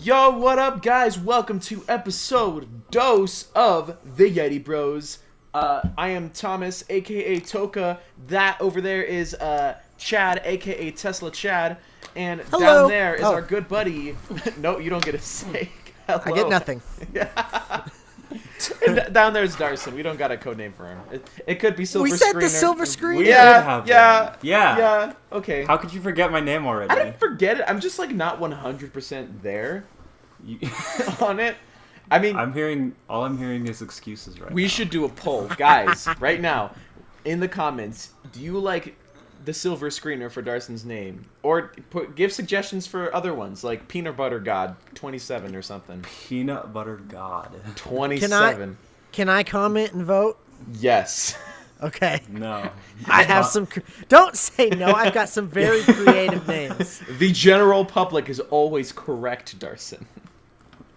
Yo, what up, guys? Welcome to episode dose of the Yeti Bros. I am Thomas, aka Toka. That over there is Chad, aka TeslaChad. And Hello. down there is our good buddy. No, you don't get a say. Hello. I get nothing. Yeah. And down there is Darcen. We don't got a code name for him. It could be Silver Screener. We said the Silver Screener. Yeah. Okay. How could you forget my name already? I didn't forget it. I'm just like not 100% there on it. I mean, all I'm hearing is excuses right now. We should do a poll, guys, right now, in the comments. Do you like the Silver Screener for Darcen's name, or give suggestions for other ones like Peanut Butter God 27 or something? Peanut Butter God 27. Can I comment and vote? Yes. Okay. No. I have some. Don't say no. I've got some very creative names. The general public is always correct, Darcen.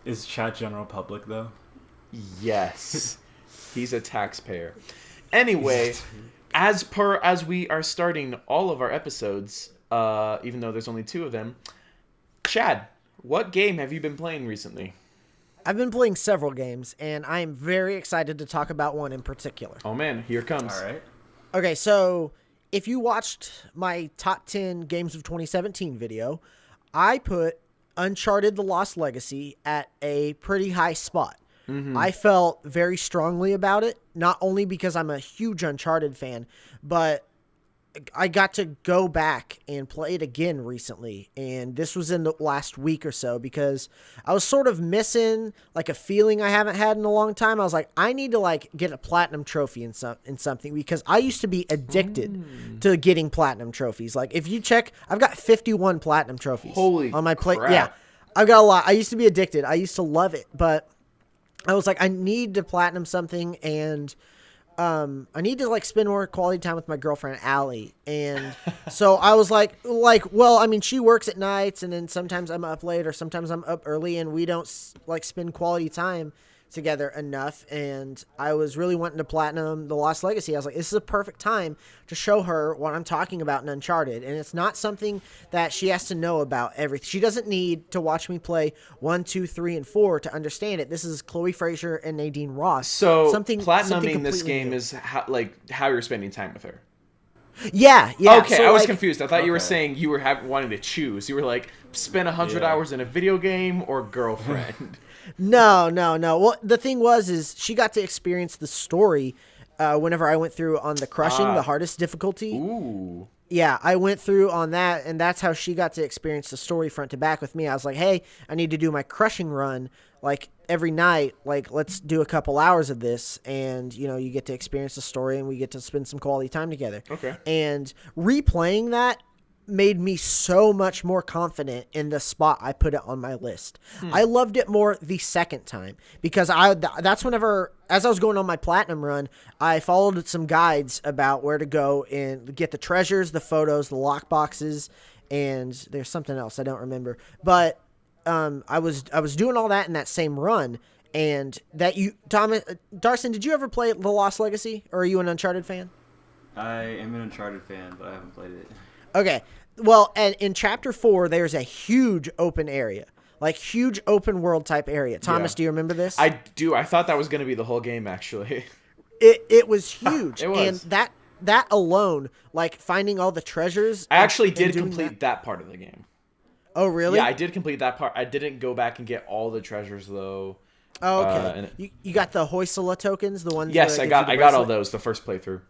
Is Chad general public though? Yes. He's a taxpayer. Anyway. As we are starting all of our episodes, even though there's only 2 of them, Chad, what game have you been playing recently? I've been playing several games, and I am very excited to talk about one in particular. Oh man, here it comes. All right. Okay, so if you watched my top 10 games of 2017 video, I put Uncharted: The Lost Legacy at a pretty high spot. Mm-hmm. I felt very strongly about it, not only because I'm a huge Uncharted fan, but I got to go back and play it again recently, and this was in the last week or so because I was sort of missing like a feeling I haven't had in a long time. I was like, I need to like get a platinum trophy in something because I used to be addicted to getting platinum trophies. Like if you check, I've got 51 platinum trophies on my plate. Yeah, I've got a lot. I used to be addicted. I used to love it, but I was like, I need to platinum something, and I need to like spend more quality time with my girlfriend Allie. And so I was like, well, I mean, she works at nights, and then sometimes I'm up late or sometimes I'm up early, and we don't like spend quality time together enough. And I was really wanting to platinum The Lost Legacy. I was like, this is a perfect time to show her what I'm talking about in Uncharted, and it's not something that she has to know about everything. She doesn't need to watch me play 1, 2, 3, and 4 to understand it. This is Chloe Fraser and Nadine Ross. So platinuming this game new. Is how you're spending time with her. Yeah. Okay, so I was confused. I thought you were saying you were wanting to choose. You were like, spend 100 hours in a video game or girlfriend. No. Well, the thing is she got to experience the story whenever I went through on the crushing, the hardest difficulty. Ooh. Yeah, I went through on that, and that's how she got to experience the story front to back with me. I was like, hey, I need to do my crushing run, like, every night. Like, let's do a couple hours of this, and, you know, you get to experience the story, and we get to spend some quality time together. Okay. And replaying that made me so much more confident in the spot I put it on my list. I loved it more the second time because that's whenever, as I was going on my platinum run, I followed some guides about where to go and get the treasures, the photos, the lock boxes, and there's something else I don't remember. But I was doing all that in that same run. And that Darcen, did you ever play The Lost Legacy, or are you an Uncharted fan? I am an Uncharted fan, but I haven't played it. Okay. Well, and in Chapter 4, there's a huge open area. Like, huge open world type area. Thomas, do you remember this? I do. I thought that was going to be the whole game, actually. It was huge. It was. And that alone, like, finding all the treasures. I actually did complete that part of the game. Oh, really? Yeah, I did complete that part. I didn't go back and get all the treasures, though. Oh, okay. You got the Hoysala tokens, the ones. Yes, I got all those the first playthrough.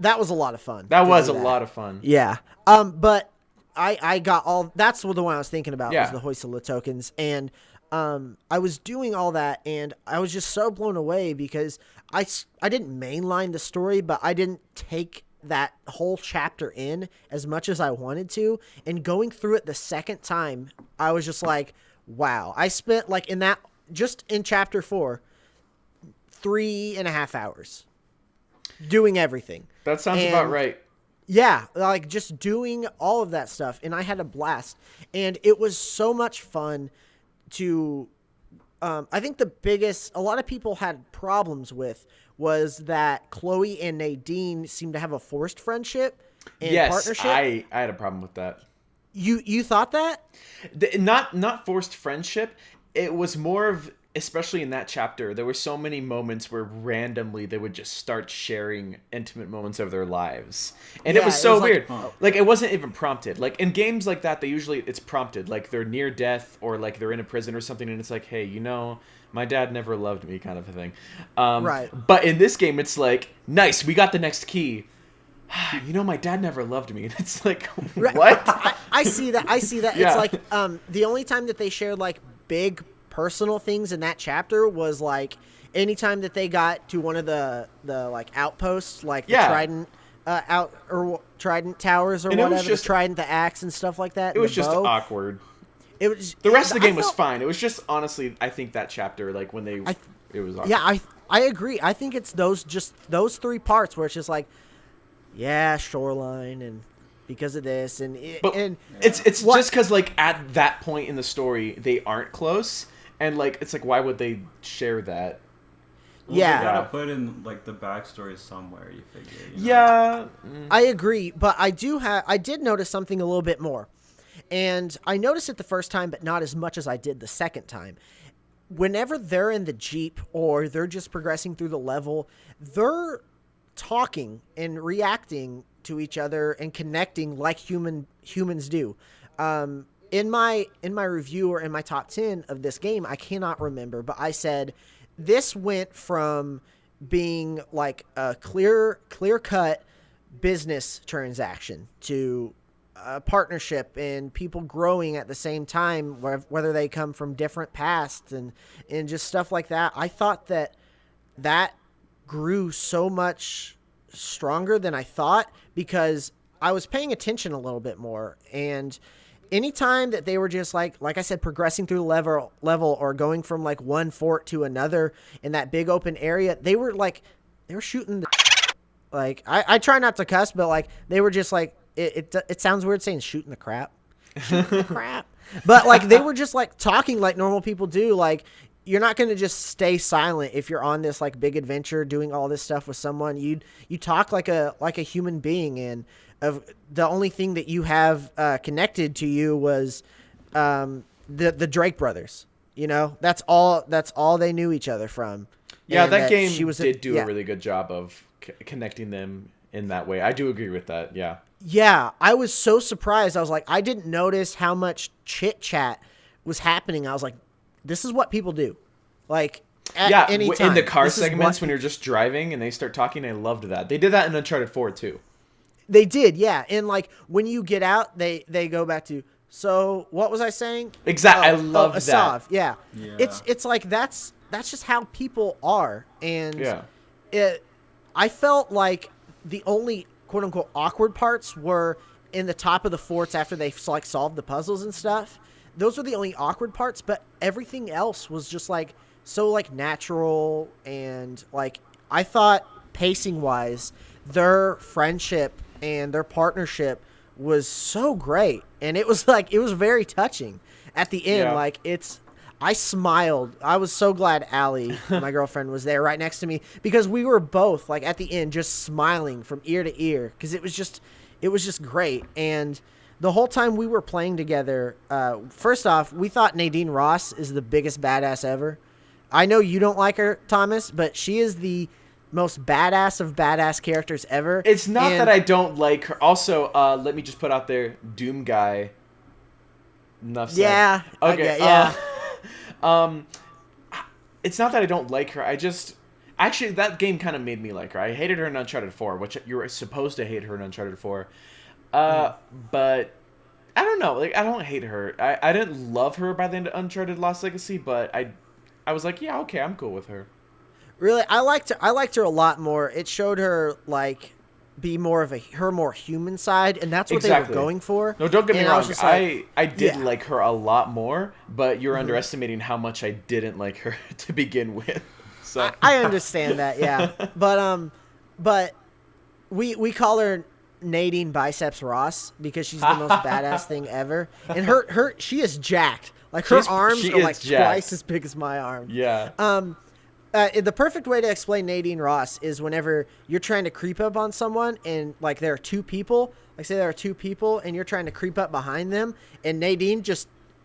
That was a lot of fun. That was a lot of fun. Yeah. But I got all. That's the one I was thinking about. Was the Hoysala tokens, and I was doing all that, and I was just so blown away because I didn't mainline the story, but I didn't take that whole chapter in as much as I wanted to. And going through it the second time, I was just like, wow. I spent like just in Chapter 4, 3.5 hours doing everything. That sounds about right. Yeah, like just doing all of that stuff, and I had a blast. And it was so much fun to I think a lot of people had problems with was that Chloe and Nadine seemed to have a forced friendship and partnership. I had a problem with that. You thought that? Not forced friendship. It was more of, especially in that chapter, there were so many moments where randomly they would just start sharing intimate moments of their lives, and it was so weird. Like it wasn't even prompted. Like in games like that, it's prompted. Like they're near death or like they're in a prison or something, and it's like, hey, my dad never loved me, kind of a thing. Right. But in this game, it's like, nice, we got the next key. My dad never loved me. And it's like, what? I see that. Yeah. It's like the only time that they shared like big personal things in that chapter was like anytime that they got to one of the like outposts, like the Trident towers or whatever, the Trident, the axe and stuff like that. It was just awkward. It was the rest of the game was fine. It was just honestly, I think that chapter, like when it was awkward. Yeah, I agree. I think it's those 3 parts where it's just like, yeah, shoreline, and because of this, it's just because like at that point in the story they aren't close, and like it's like, why would they share that? Well, yeah, you gotta put in like the backstory somewhere. You figure. Yeah, I agree, but I did notice something a little bit more, and I noticed it the first time, but not as much as I did the second time. Whenever they're in the Jeep or they're just progressing through the level, they're talking and reacting to each other and connecting like humans do. In my review or in my top 10 of this game, I cannot remember, but I said this went from being like a clear cut business transaction to a partnership and people growing at the same time, whether they come from different pasts and just stuff like that. I thought that grew so much stronger than I thought because I was paying attention a little bit more, and anytime that they were just like I said, progressing through the level or going from like one fort to another in that big open area, they were shooting the like I try not to cuss, but like they were just like it sounds weird saying shooting the crap. But like they were just like talking like normal people do. Like you're not going to just stay silent if you're on this like big adventure doing all this stuff with someone. You talk like a human being, and the only thing that you have connected to you was the Drake brothers. That's all they knew each other from. Yeah, that game did do a really good job of connecting them in that way. I do agree with that. Yeah. Yeah, I was so surprised. I was like, I didn't notice how much chit chat was happening. I was like, this is what people do. Like at any time. In the car segments when you're just driving and they start talking, I loved that. They did that in Uncharted 4 too. They did, yeah. And like when you get out, they go back to, so what was I saying? Exactly. I love that. Asav. Yeah. It's like that's just how people are. And I felt like the only quote unquote awkward parts were in the top of the forts after they like solved the puzzles and stuff. Those were the only awkward parts, but everything else was just like so like natural, and like I thought pacing wise, their friendship and their partnership was so great, and it was very touching at the end. Like I smiled. I was so glad Allie, my girlfriend, was there right next to me, because we were both like at the end just smiling from ear to ear, because it was just great. And the whole time we were playing together, first off, we thought Nadine Ross is the biggest badass ever. I know you don't like her, Thomas, but she is the most badass of badass characters ever. It's not that I don't like her. Also, let me just put out there, Doom guy. Enough said. Yeah. Okay. Yeah. It's not that I don't like her. Actually, that game kind of made me like her. I hated her in Uncharted 4, which you were supposed to hate her in Uncharted 4. But I don't know. Like, I don't hate her. I didn't love her by the end of Uncharted Lost Legacy, but I was like, yeah, okay, I'm cool with her. Really, I liked her a lot more. It showed her like be more of her more human side, and that's what they were going for. No, don't get me wrong. I did like her a lot more, but you're underestimating how much I didn't like her to begin with. So I understand that, yeah. But we call her Nadine Biceps Ross because she's the most badass thing ever, and she is jacked. Like her arms are like twice as big as my arm. Yeah. The perfect way to explain Nadine Ross is whenever you're trying to creep up on someone and like there are two people, like say there are two people and you're trying to creep up behind them, and Nadine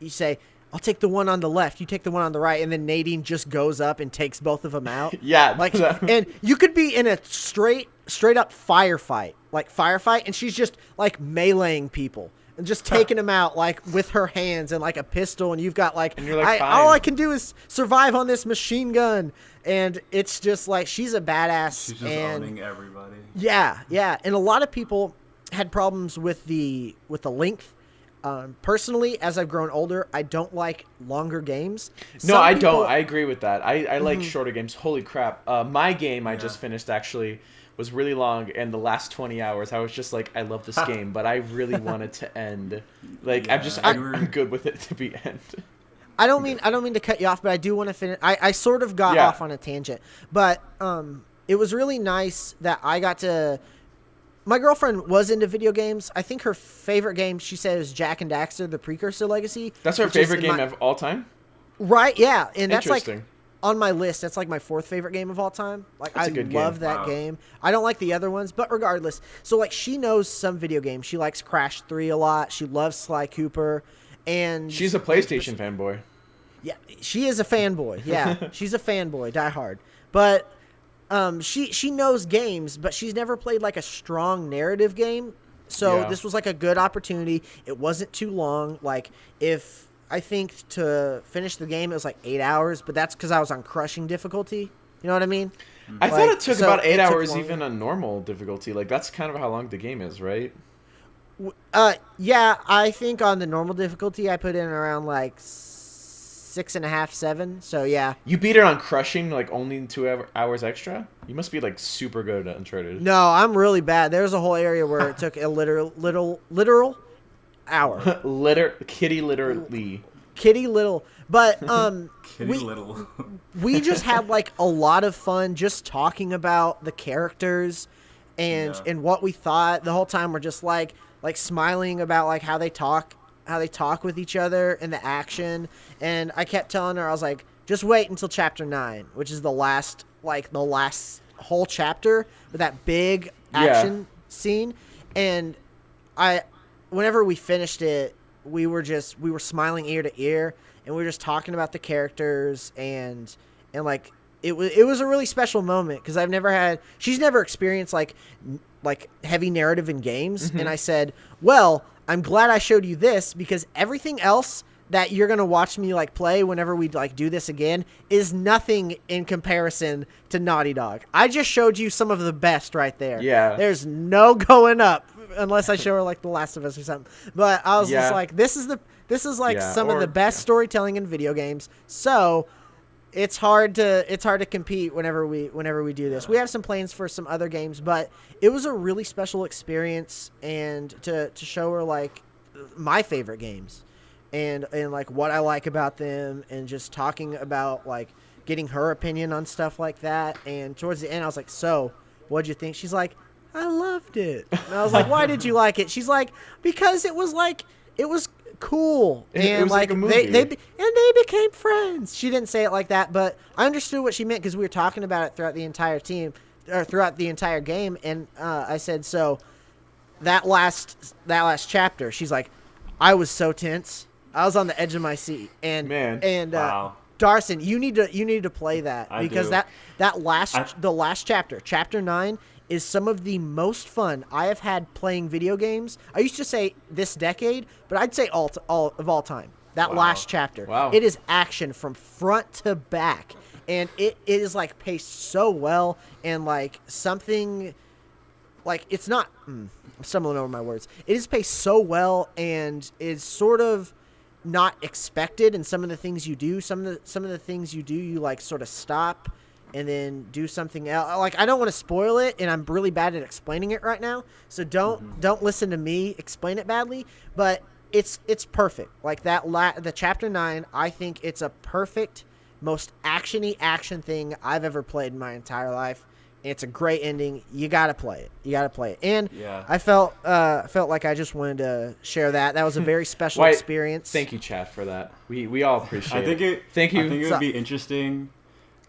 you say, I'll take the one on the left, you take the one on the right, and then Nadine just goes up and takes both of them out. Yeah. Like, and you could be in a straight up firefight, and she's just like meleeing people and just taking them out like with her hands and like a pistol, and you've got like, and you're like, all I can do is survive on this machine gun, and it's just like she's a badass. She's just owning everybody. Yeah, and a lot of people had problems with the length. Personally, as I've grown older, I don't like longer games. No, I don't. I agree with that. I like shorter games. Holy crap. My game I just finished actually was really long, and the last 20 hours I was just like, I love this game, but I really want it to end. Like, I'm good with it to be end. I don't mean to cut you off, but I do want to finish. I sort of got off on a tangent, but it was really nice that I got to. My girlfriend was into video games. I think her favorite game, she said, is Jak and Daxter: The Precursor Legacy. That's her favorite game of all time? Right, yeah. And that's like Interesting. on my list. That's like my fourth favorite game of all time. Like, That's I a good love game. that game. I don't like the other ones, but regardless. So like she knows some video games. She likes Crash 3 a lot. She loves Sly Cooper. And She's a PlayStation fanboy. yeah, she is a fanboy. Yeah, she's a fanboy, die hard. But she knows games, but she's never played like a strong narrative game. So this was like a good opportunity. It wasn't too long. Like if I think to finish the game, it was like 8 hours, but that's because I was on crushing difficulty. You know what I mean? I thought it took about 8 hours longer. even on normal difficulty. Like, that's kind of how long the game is, right? Yeah, I think on the normal difficulty, I put in around like 6.5, 7. So yeah. You beat it on crushing, like only 2 hours extra? You must be like super good at Uncharted. No, I'm really bad. There's a whole area where it took a literal hour. Kitty literally. Kitty little. But Kitty Little. we just had like a lot of fun just talking about the characters and what we thought. The whole time we're just like smiling about like how they talk with each other and the action. And I kept telling her, I was like, just wait until chapter 9, which is the last whole chapter with that big action scene. And whenever we finished it, we were smiling ear to ear, and we were just talking about the characters and like it was a really special moment because she's never experienced like heavy narrative in games. And I said, well, I'm glad I showed you this because everything else that you're going to watch me like play whenever we like do this again is nothing in comparison to Naughty Dog. I just showed you some of the best right there. Yeah. There's no going up unless I show her like The Last of Us or something. But I was just like, this is like some of the best storytelling in video games. So it's hard to compete whenever we do this. We have some plans for some other games, but it was a really special experience, and to show her like my favorite games and like what I like about them, and just talking about like getting her opinion on stuff like that. And towards the end I was like, so what'd you think? She's like, I loved it. And I was like, why did you like it? She's like, because it was cool. And it was like a movie. they became friends. She didn't say it like that, but I understood what she meant because we were talking about it throughout the entire game. And I said, so that last chapter, she's like, I was so tense. I was on the edge of my seat. And Wow. Darcen, you need to play that because do. the last chapter, chapter 9, is some of the most fun I have had playing video games. I used to say this decade, but I'd say all of all time. That last chapter. Wow. It is action from front to back, and it is like paced so well, and like something like it's not. I'm stumbling over my words. It is paced so well, and is sort of not expected in some of the things you do. Some of the things you do, you like sort of stop and then do something else. Like, I don't want to spoil it, and I'm really bad at explaining it right now. So don't listen to me explain it badly. But it's perfect. Like the chapter 9, I think it's a perfect, most actiony action thing I've ever played in my entire life. It's a great ending. You gotta play it. And I felt like I just wanted to share that. That was a very special experience. Thank you, chat, for that. We all appreciate it. Thank you. I think it So- would be interesting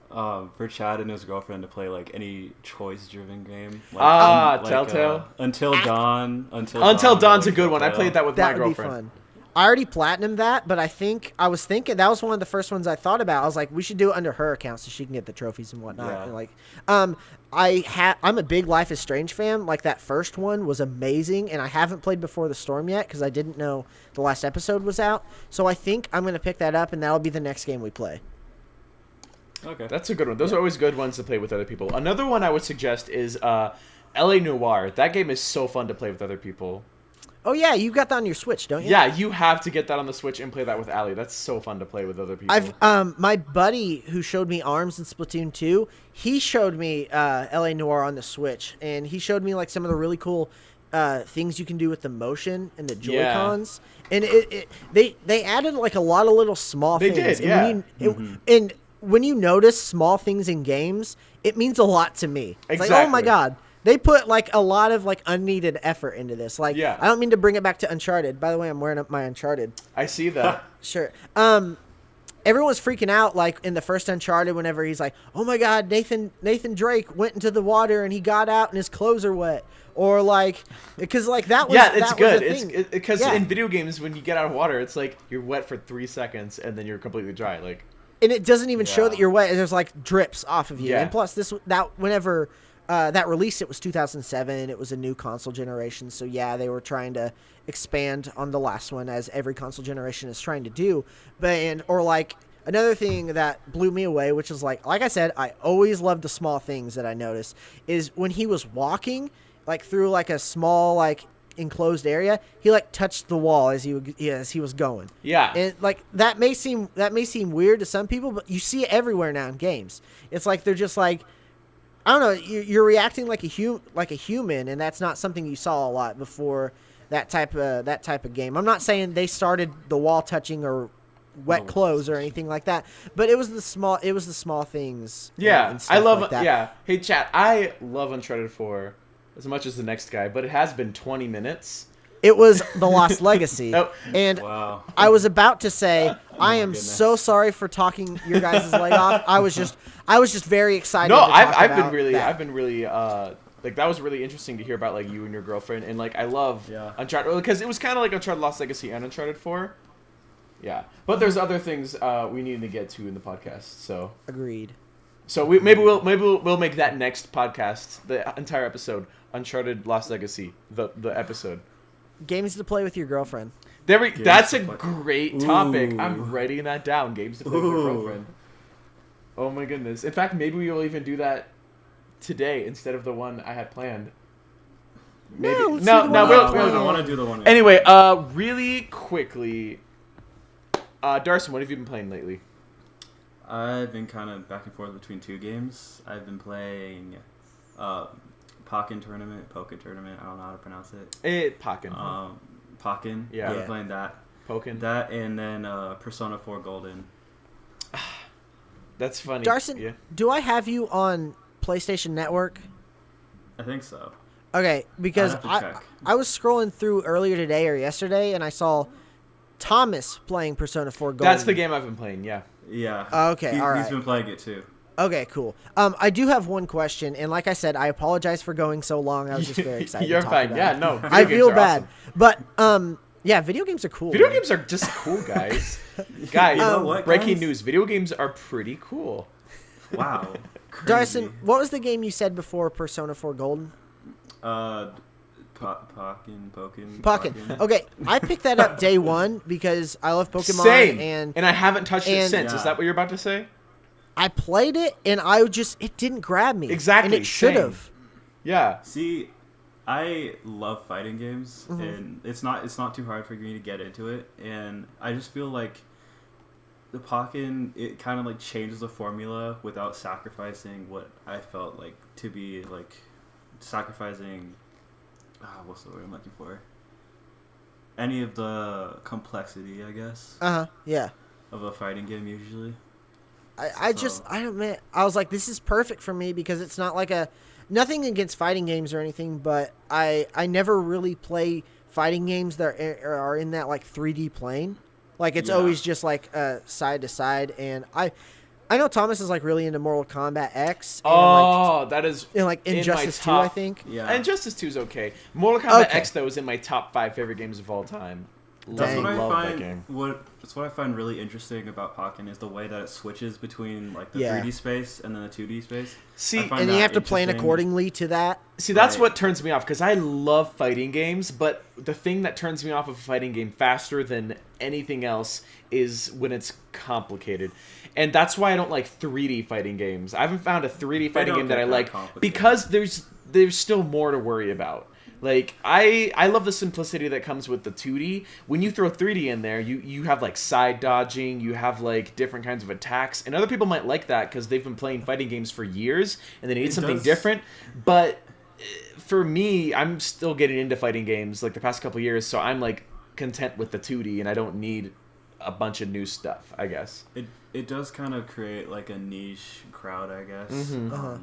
For Chad and his girlfriend to play like any choice-driven game. Like, Telltale. Until Dawn. Until Dawn's a like good one. I Telltale. played that with That my would be girlfriend. fun. I already platinumed that, but I was thinking that was one of the first ones I thought about. I was like, we should do it under her account so she can get the trophies and whatnot. Yeah. And like, I'm a big Life is Strange fan. Like that first one was amazing, and I haven't played Before the Storm yet because I didn't know the last episode was out. So I think I'm gonna pick that up, and that'll be the next game we play. Okay. That's a good one. Those are always good ones to play with other people. Another one I would suggest is L.A. Noire. That game is so fun to play with other people. Oh yeah, you got that on your Switch, don't you? Yeah, you have to get that on the Switch and play that with Allie. That's so fun to play with other people. My buddy who showed me ARMS in Splatoon 2, he showed me LA Noire on the Switch, and he showed me like some of the really cool things you can do with the motion and the Joy-Cons. And they added like a lot of little small They things. did, and yeah. When you notice small things in games, it means a lot to me. It's like, oh my Exactly. God. They put like a lot of like unneeded effort into this. Like, Yeah. I don't mean to bring it back to Uncharted. By the way, I'm wearing up my Uncharted I see that. shirt. Everyone's freaking out like in the first Uncharted whenever he's like, "Oh my God, Nathan Drake went into the water and he got out and his clothes are wet," or like because like that was Yeah, it's that good. Was a thing. Because Yeah. in video games, when you get out of water, it's like you're wet for 3 seconds and then you're completely dry. Like, And it doesn't even show Yeah. that you're wet. There's like drips off of you. Yeah. And plus whenever that released, it was 2007. It was a new console generation. So yeah, they were trying to expand on the last one, as every console generation is trying to do. Or like another thing that blew me away, which is like I said, I always love the small things that I notice, is when he was walking like through like a small like enclosed area, he like touched the wall as he was going. yeah. And like that may seem weird to some people, but you see it everywhere now in games. It's like they're just like, I don't know, you're reacting like a human, and that's not something you saw a lot before that type of game. I'm not saying they started the wall touching or wet clothes or anything like that, but it was the small things. Yeah, and stuff I love like that. Yeah, hey chat, I love Uncharted 4 as much as the next guy, but it has been 20 minutes. It was The Lost Legacy. Oh. And Wow. I was about to say, I am goodness. so sorry for talking your guys' leg off. I was just very excited. No, to talk I've about been really that. like that was really interesting to hear about like you and your girlfriend, and like I love Yeah. Uncharted because it was kind of like Uncharted Lost Legacy and Uncharted 4. Yeah, but there's other things we need to get to in the podcast. Agreed. So maybe we'll make that next podcast, the entire episode, Uncharted Lost Legacy, the episode. Games to play with your girlfriend. That's a to play. great topic. Ooh. I'm writing that down. Games to play with your Ooh. girlfriend. Oh my goodness. In fact, maybe we will even do that today instead of the one I had planned. Maybe. No, let's No, do the no, one we'll, I I planned. we'll, want to do the one. Anyway, really quickly, Darcen, what have you been playing lately? I've been kind of back and forth between two games. I've been playing Pokken Tournament. I don't know how to pronounce it. Pokken. Pokken. Yeah. I've Yeah. been playing that. Pokken. That and then Persona 4 Golden. That's funny. Darcen, Yeah. do I have you on PlayStation Network? I think so. Okay, because I'd have to check. I was scrolling through earlier today or yesterday, and I saw Thomas playing Persona 4 Golden. That's the game I've been playing, yeah. Yeah. Okay, He's alright. been playing it too. Okay, cool. I do have one question, and like I said, I apologize for going so long. I was just very excited. You're to talk fine. about Yeah, it. no. I video games feel are bad, awesome. but yeah, video games are cool. Video man. games are just cool, guys. Guys, You know what, breaking guys? news. Video games are pretty cool. Wow. Darcen, Crazy. what was the game you said before Persona 4 Golden? Pokken. Okay, I picked that up day one because I love Pokemon, Same. and I haven't touched it and- since. Is Yeah. that what you're about to say? I played it, and it didn't grab me. Exactly, and it should same. have. Yeah. See, I love fighting games, Mm-hmm. and it's not too hard for me to get into it. And I just feel like the Pokken, it kind of like changes the formula without sacrificing what I felt like to be like sacrificing. What's the word I'm looking for? Any of the complexity, I guess, Yeah. of a fighting game usually. I don't man. I was like, this is perfect for me because it's not like nothing against fighting games or anything, but I never really play fighting games that are in that like 3D plane. Like it's Yeah. always just like side to side, and I know Thomas is like really into Mortal Kombat X. And That is like in Injustice my 2, I top- think. Yeah. Injustice 2 is okay. Mortal Kombat Okay. X though is in my top 5 favorite games of all time. That's what I Love that find. game. That's what I find really interesting about Pokken is the way that it switches between like the Yeah. 3D space and then the 2D space. See, I find And you that have to plan interesting. accordingly to that. See, that's Right. what turns me off because I love fighting games, but the thing that turns me off of a fighting game faster than anything else is when it's complicated. And that's why I don't like 3D fighting games. I haven't found a 3D fighting don't game that get I that like complicated. because there's still more to worry about. Like, I love the simplicity that comes with the 2D. When you throw 3D in there, you have, like, side dodging, you have, like, different kinds of attacks. And other people might like that because they've been playing fighting games for years, and they need something different. But for me, I'm still getting into fighting games, like, the past couple years, so I'm, like, content with the 2D, and I don't need a bunch of new stuff, I guess. It does kind of create like a niche crowd, I guess. Mhm.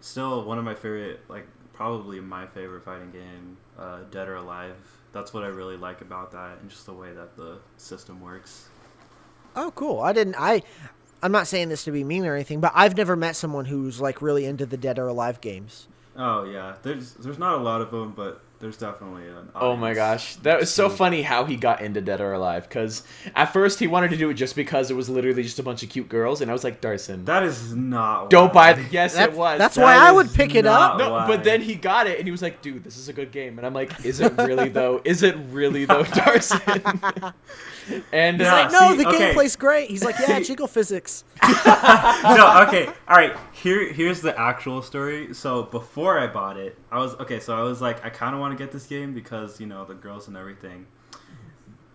Still, one of my favorite, like probably my favorite fighting game, Dead or Alive. That's what I really like about that, and just the way that the system works. Oh, cool. I'm not saying this to be mean or anything, but I've never met someone who's like really into the Dead or Alive games. Oh yeah, there's not a lot of them, but there's definitely an audience. Oh my gosh, that was so funny how he got into Dead or Alive, because at first he wanted to do it just because it was literally just a bunch of cute girls, and I was like, Darcen, That is not. don't why. buy yes, That's, it was. that's That why I is would pick it not up. No, why. but then he got it, and he was like, dude, this is a good game. And I'm like, is it really, though? Is it really, though, Darcen? And He's Yeah, like, no, see, the okay. gameplay's great. He's like, yeah, jiggle physics. No, okay, all right. Here's the actual story. So before I bought it, I was like, I kind of want to get this game because the girls and everything.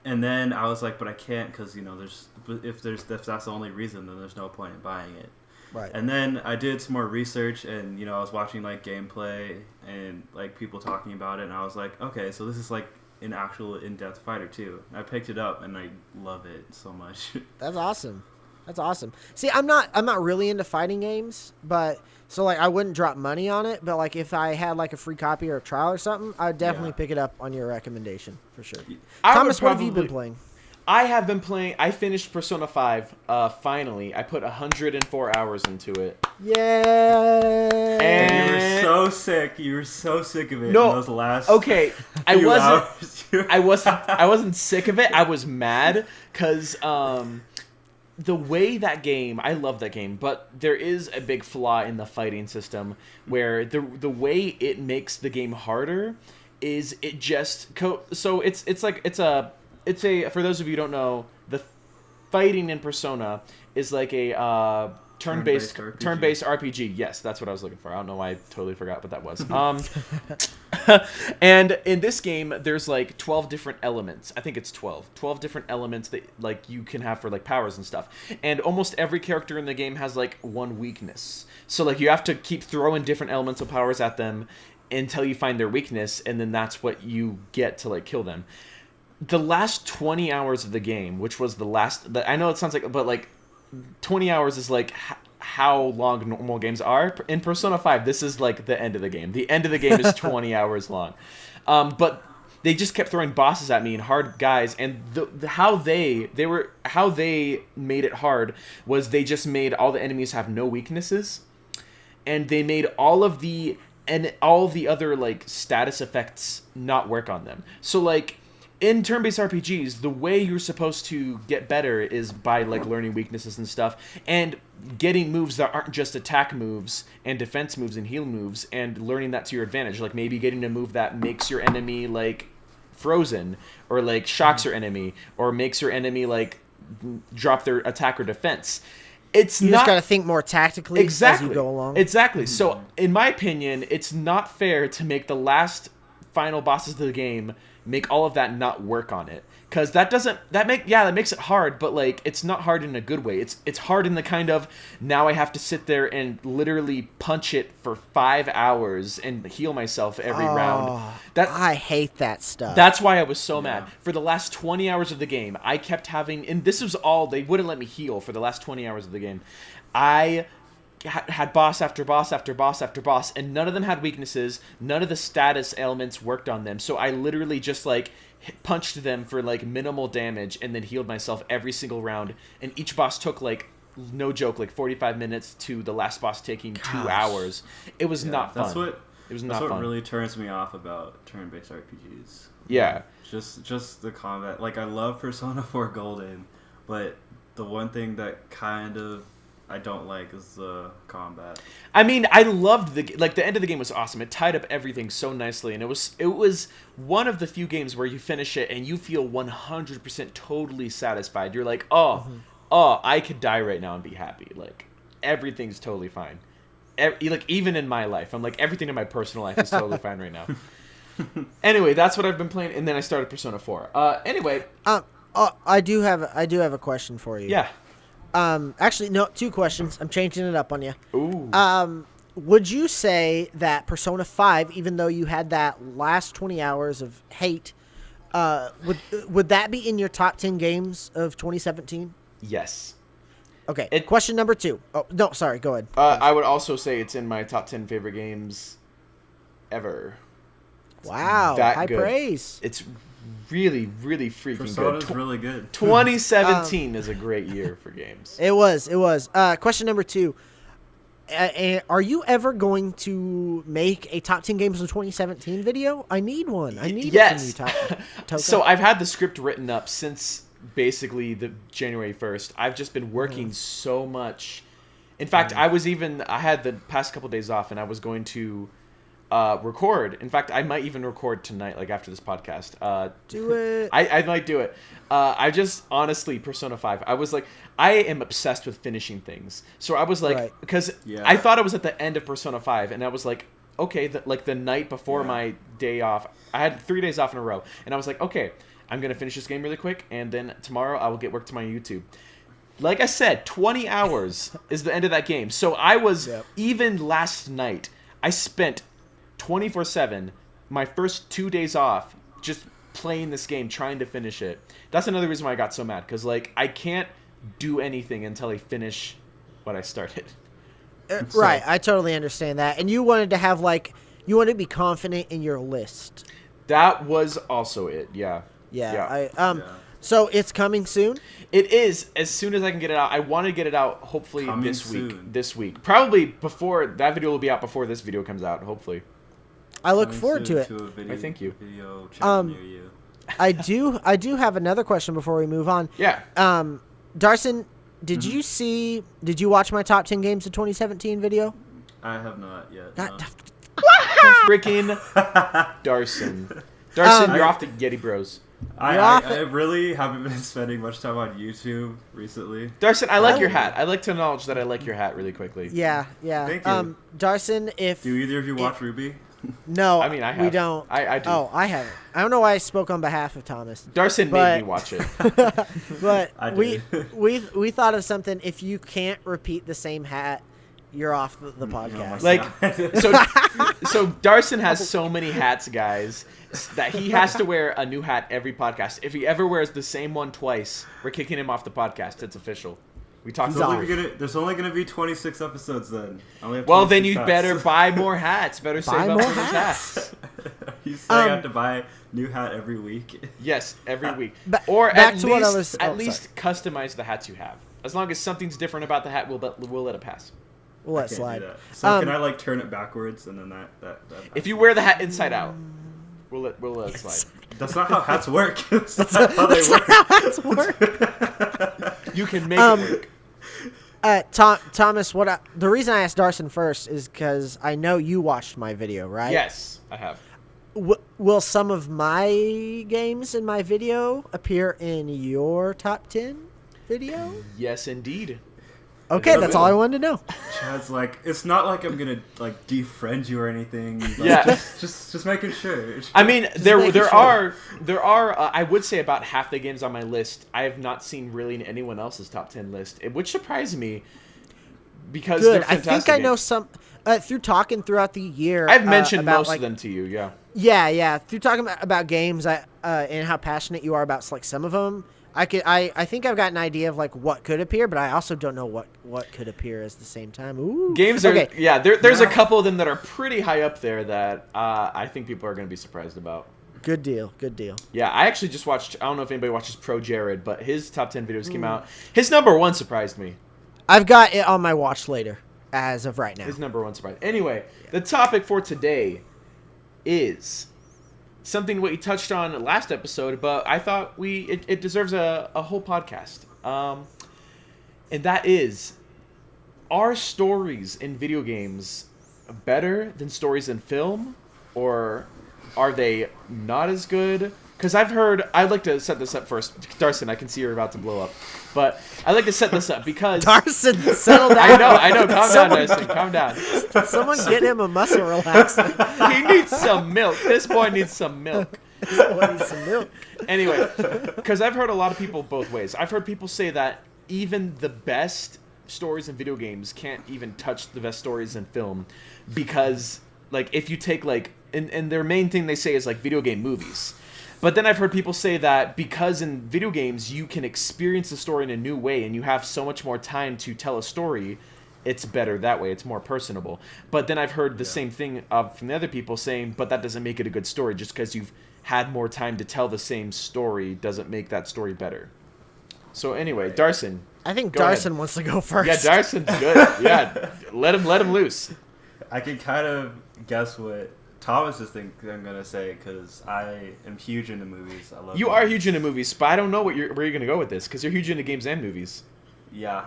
And then I was like, but I can't because if that's the only reason, then there's no point in buying it. Right. And then I did some more research, and I was watching like gameplay and like people talking about it, and I was like, okay, so this is like an actual in-depth fighter too. I picked it up and I love it so much. That's awesome. That's awesome. See, I'm not really into fighting games, but so like I wouldn't drop money on it, but like if I had like a free copy or a trial or something, I'd definitely Yeah. pick it up on your recommendation for sure. I would Thomas, what have you been probably- playing? I have been playing. I finished Persona 5. Finally, I put 104 hours into it. Yay! And- You were so sick. You were so sick of it. No, in those last Okay, I few wasn't. hours. I wasn't sick of it. I was mad because the way that game, I love that game, but there is a big flaw in the fighting system where the way it makes the game harder is it just so it's a for those of you who don't know, the fighting in Persona is like a turn-based RPG. Yes, that's what I was looking for. I don't know why I totally forgot what that was. And in this game, there's like 12 different elements. I think it's 12 different elements that like you can have for like powers and stuff. And almost every character in the game has like one weakness. So like you have to keep throwing different elements of powers at them until you find their weakness, and then that's what you get to like kill them. The last 20 hours of the game, which was I know it sounds like, but like 20 hours is like how long normal games are. In Persona 5, this is like the end of the game. The end of the game is 20 hours long. But they just kept throwing bosses at me and hard guys, and how they made it hard was they just made all the enemies have no weaknesses, and they made all the other like status effects not work on them. So like in turn-based RPGs, the way you're supposed to get better is by like learning weaknesses and stuff, and getting moves that aren't just attack moves and defense moves and heal moves, and learning that to your advantage. Like maybe getting a move that makes your enemy like frozen, or like shocks your enemy, or makes your enemy like drop their attack or defense. It's You not just got to think more tactically exactly as you go along. Exactly. So in my opinion, it's not fair to make the last final bosses of the game make all of that not work on it, because that makes it hard, but like it's not hard in a good way. It's hard in the kind of, now I have to sit there and literally punch it for 5 hours and heal myself every round. I hate that stuff. That's why I was so mad. For the last 20 hours of the game, I kept having, and this was all, they wouldn't let me heal for the last 20 hours of the game. I had boss after boss after boss after boss, and none of them had weaknesses. None of the status elements worked on them. So I literally just like punched them for like minimal damage and then healed myself every single round. And each boss took like no joke, like 45 minutes to the last boss taking 2 Gosh. hours. It was not fun. It was not That's what fun. really turns me off about turn-based RPGs. Yeah. Just the combat. Like, I love Persona 4 Golden, but the one thing that kind of I don't like is the combat. I mean, I loved the end of the game was awesome. It tied up everything so nicely, and it was one of the few games where you finish it and you feel 100% totally satisfied. You're like, oh, I could die right now and be happy. Like, everything's totally fine. Like, even in my life, I'm like, everything in my personal life is totally fine right now. Anyway, that's what I've been playing, and then I started Persona 4. Anyway, I do have a question for you. yeah. Actually, no, 2 questions. I'm changing it up on you. Ooh. Would you say that Persona 5, even though you had that last 20 hours of hate, would that be in your top 10 games of 2017? Yes. Okay. Question number 2. Oh, no, sorry. Go ahead. I would also say it's in my top 10 favorite games ever. Wow. That High good. Praise. It's really, really freaking Persona's good. really good. 2017 is a great year for games. It was. Question number 2. Are you ever going to make a top 10 games of 2017 video? I need one. I need it from you, Toka. So I've had the script written up since basically the January 1st. I've just been working so much. In fact, I had the past couple days off, and I was going to record. In fact, I might even record tonight, like after this podcast. Do it. I might do it. I just, honestly, Persona 5, I was like, I am obsessed with finishing things. So I was like, because I thought I was at the end of Persona 5, and I was like, okay, the night before my day off, I had 3 days off in a row, and I was like, okay, I'm going to finish this game really quick, and then tomorrow I will get work to my YouTube. Like I said, 20 hours is the end of that game. So I was, even last night, I spent 24/7, my first 2 days off, just playing this game, trying to finish it. That's another reason why I got so mad, because like I can't do anything until I finish what I started. Right, I totally understand that. And you wanted to have you wanted to be confident in your list. That was also it. Yeah. So it's coming soon? It is, as soon as I can get it out. I want to get it out hopefully Coming this week. soon. This week. Probably before that video will be out before this video comes out, hopefully. I look forward to it. I thank you. Video channel near you. I do have another question before we move on. Yeah. Darcen, did you watch my top 10 games of 2017 video? I have not yet. God, No. Freaking Darcen. Darcen, you're off to Yeti Bros. I really haven't been spending much time on YouTube recently. Darcen, I like your hat. I like to acknowledge that I like your hat really quickly. Yeah. Thank you. Darcen, Do either of you watch Ruby? No, I mean, I have. We don't. I do. Oh, I haven't. I don't know why I spoke on behalf of Thomas. Darcen made me watch it. But I we did. thought of something. If you can't repeat the same hat, you're off the podcast. Like, so Darcen has so many hats, guys, that he has to wear a new hat every podcast. If he ever wears the same one twice, we're kicking him off the podcast. It's official. We talked about it. There's only going to be 26 episodes then. Well, then you better buy more hats. Better save up for those hats. You say I have to buy new hat every week. Yes, every week. Or at least customize the hats you have. As long as something's different about the hat, we'll let it pass. We'll let it slide. So can I turn it backwards and then that if you wear the hat inside out, we'll let it slide. That's not how hats work. That's not how they work. Not how hats work. You can make it work. Thomas, the reason I asked Darcen first is because I know you watched my video, right? Yes, I have. Will some of my games in my video appear in your top 10 video? Yes, indeed. Okay, that's all I wanted to know. Chad's like, it's not like I'm gonna defriend you or anything. Just making sure. I mean, there are I would say about half the games on my list I have not seen really in anyone else's top 10 list, which surprised me because they're fantastic. I think I know some through talking throughout the year. I've mentioned most of them to you. Yeah. Yeah. Through talking about games, and how passionate you are about some of them. I think I've got an idea of what could appear, but I also don't know what could appear at the same time. Ooh. Games are there's a couple of them that are pretty high up there that I think people are going to be surprised about. Good deal. Yeah, I actually just watched. I don't know if anybody watches Pro Jared, but his top 10 videos came out. His number one surprised me. I've got it on my watch later as of right now. His number one surprise. Anyway, the topic for today is something we touched on last episode, but I thought it deserves a whole podcast. And that is, are stories in video games better than stories in film, or are they not as good? Because I'd like to set this up first. Darcen, I can see you're about to blow up. But I'd like to set this up because... Darcen, settle down. I know. Calm down, Darcen. Calm down. Someone get him a muscle relaxer. He needs some milk. This boy needs some milk. This boy needs some milk. Anyway, because I've heard a lot of people both ways. I've heard people say that even the best stories in video games can't even touch the best stories in film because, like, if you take, like... And their main thing they say is, like, video game movies. But then I've heard people say that because in video games you can experience the story in a new way and you have so much more time to tell a story, it's better that way. It's more personable. But then I've heard the same thing from the other people saying, but that doesn't make it a good story. Just because you've had more time to tell the same story doesn't make that story better. So anyway, Darcen. I think go Darcen ahead. wants to go first. Yeah, Darcen's good. Yeah, let him loose. I can kind of guess what Thomas is I'm gonna say because I am huge into movies. I love. You are huge into movies, but I don't know where you're gonna go with this because you're huge into games and movies. Yeah,